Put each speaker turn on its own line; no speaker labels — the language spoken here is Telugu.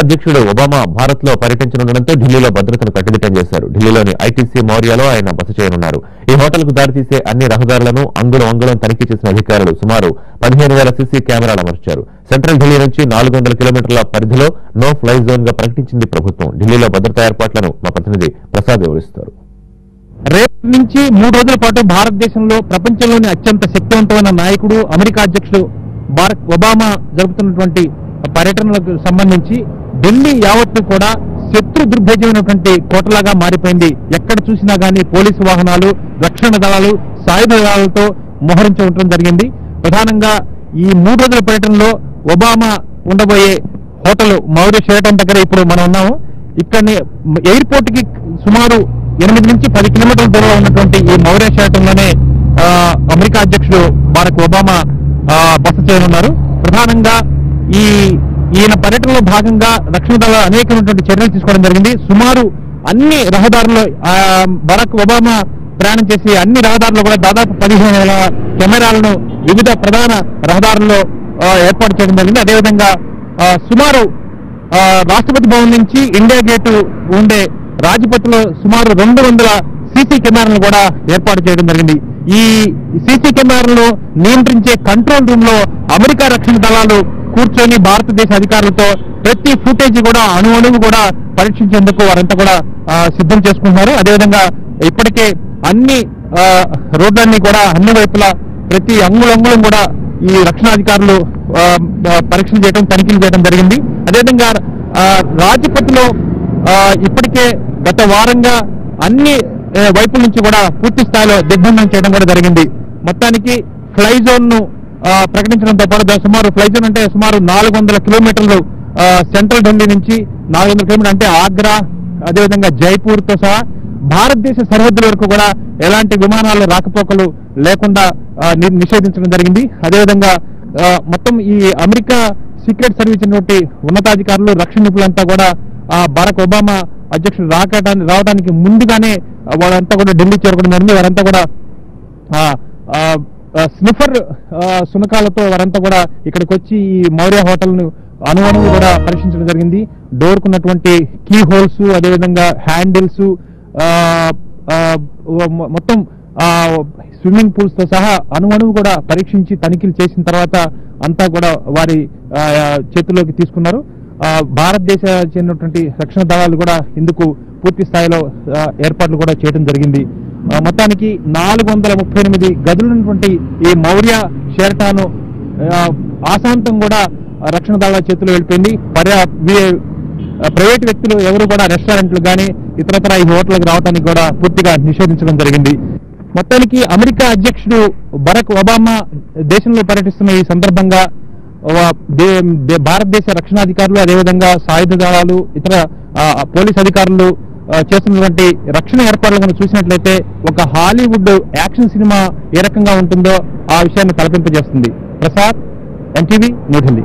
అధ్యక్షుడు ఒబామా భారత్ లో పర్యటించనుండటంతో ఢిల్లీలో భద్రతను కట్టుదిట్టం చేశారు. ఢిల్లీలోని ఐటీసీ మౌర్యాలో ఆయన బస చేయనున్నారు. ఈ హోటల్ కు దారితీసే అన్ని రహదారులను అంగుళం తనిఖీ చేసిన అధికారులు సుమారు 15,000 సీసీ కెమెరాలు అమర్చారు. సెంట్రల్ ఢిల్లీ నుంచి 400 కిలోమీటర్ల పరిధిలో నో ఫ్లై జోన్ గా ప్రకటించింది ప్రభుత్వం. ఢిల్లీలో భద్రతా ఏర్పాట్లను మా ప్రతినిధి ప్రసాద్ వివరిస్తారు.
రేపటి నుంచి 3 రోజుల పాటు భారతదేశంలో ప్రపంచంలోని అత్యంత శక్తివంతమైన నాయకుడు అమెరికా అధ్యక్షుడు బారక్ ఒబామా జరుపుతున్నటువంటి పర్యటనలకు సంబంధించి ఢిల్లీ యావత్తు కూడా శత్రు దుర్భేద్యమైనటువంటి కోటలాగా మారిపోయింది. ఎక్కడ చూసినా గానీ పోలీసు వాహనాలు, రక్షణ దళాలు, సాయుధ దళాలతో మోహరించి ఉండటం జరిగింది. ప్రధానంగా ఈ 3 రోజుల పర్యటనలో ఒబామా ఉండబోయే హోటల్ మౌర్య షెరటన్ దగ్గర ఇప్పుడు మనం ఉన్నాము. ఇక్కడనే ఎయిర్పోర్ట్ కి సుమారు 8 నుంచి 10 కిలోమీటర్ల దూరంలో ఉన్నటువంటి ఈ మౌర్య షెరటన్ లోనే అమెరికా అధ్యక్షుడు బారక్ ఒబామా బస చేయనున్నారు. ప్రధానంగా ఈయన పర్యటనలో భాగంగా రక్షణ దళ అనేకమైనటువంటి చర్యలు తీసుకోవడం జరిగింది. సుమారు అన్ని రహదారుల్లో బరాక్ ఒబామా ప్రయాణం చేసి అన్ని రహదారుల్లో కూడా దాదాపు 15,000 కెమెరాలను వివిధ ప్రధాన రహదారుల్లో ఏర్పాటు చేయడం జరిగింది. అదేవిధంగా సుమారు రాష్ట్రపతి భవన్ నుంచి ఇండియా గేటు ఉండే రాజ్పథ్లో సుమారు 200 సీసీ కెమెరాలను కూడా ఏర్పాటు చేయడం జరిగింది. ఈ సీసీ కెమెరాలను నియంత్రించే కంట్రోల్ రూమ్ లో అమెరికా రక్షణ దళాలు కూర్చొని భారతదేశ అధికారులతో ప్రతి ఫుటేజ్ కూడా అణువు కూడా పరీక్షించేందుకు వారంతా కూడా సిద్ధం చేసుకుంటున్నారు. అదేవిధంగా ఇప్పటికే అన్ని రోడ్లన్నీ కూడా అన్ని వైపులా ప్రతి అంగుళం కూడా ఈ రక్షణ అధికారులు పరీక్షలు చేయడం, తనిఖీలు చేయడం జరిగింది. అదేవిధంగా రాజ్పథ్లో ఇప్పటికే గత వారంగా అన్ని వైపుల నుంచి కూడా పూర్తి స్థాయిలో దిగ్బంధనం చేయడం కూడా జరిగింది. మొత్తానికి ఫ్లై జోన్ ను ప్రకటించడంతో పాటు సుమారు ఫ్లై జోన్ అంటే సుమారు 400 కిలోమీటర్లు సెంట్రల్ ఢిల్లీ నుంచి 400 కిలోమీటర్లు అంటే ఆగ్రా, అదేవిధంగా జైపూర్ తో సహా భారతదేశ సరిహద్దుల వరకు కూడా ఎలాంటి విమానాల రాకపోకలు లేకుండా నిషేధించడం జరిగింది. అదేవిధంగా మొత్తం ఈ అమెరికా సీక్రెట్ సర్వీస్ ఉన్నటువంటి ఉన్నతాధికారులు, రక్షణ నిపుణులంతా కూడా బారక్ ఒబామా అధ్యక్షుడు రావడానికి ముందుగానే వాళ్ళంతా కూడా ఢిల్లీ చేరుకోవడం జరిగింది. వారంతా కూడా స్నిఫర్ సునకాలతో వారంతా కూడా ఇక్కడికి వచ్చి ఈ మౌర్య హోటల్ ను అణువు కూడా పరీక్షించడం జరిగింది. డోర్ కున్నటువంటి కీ హోల్స్, అదేవిధంగా హ్యాండిల్స్, మొత్తం స్విమ్మింగ్ పూల్స్ తో సహా అణువు కూడా పరీక్షించి తనిఖీలు చేసిన తర్వాత అంతా కూడా వారి చేతుల్లోకి తీసుకున్నారు. భారతదేశ చెందినటువంటి రక్షణ దళాలు కూడా ఇందుకు పూర్తి స్థాయిలో ఏర్పాట్లు కూడా చేయడం జరిగింది. మొత్తానికి 438 గదులున్నటువంటి ఈ మౌర్య షెరటాను ఆశాంతం కూడా రక్షణ దళాల చేతుల్లో వెళ్ళిపోయింది. ప్రైవేట్ వ్యక్తులు ఎవరు కూడా రెస్టారెంట్లు కానీ ఇతరతర ఈ హోటల్కి రావడానికి కూడా పూర్తిగా నిషేధించడం జరిగింది. మొత్తానికి అమెరికా అధ్యక్షుడు బరాక్ ఒబామా దేశంలో పర్యటిస్తున్న ఈ సందర్భంగా భారతదేశ రక్షణాధికారులు, అదేవిధంగా సాయుధ దళాలు, ఇతర పోలీస్ అధికారులు చేస్తున్నటువంటి రక్షణ ఏర్పాట్లు కనుక చూసినట్లయితే ఒక హాలీవుడ్ యాక్షన్ సినిమా ఏ రకంగా ఉంటుందో ఆ విషయాన్ని తలపింపజేస్తుంది. ప్రసాద్, ఎన్టీవీ, న్యూఢిల్లీ.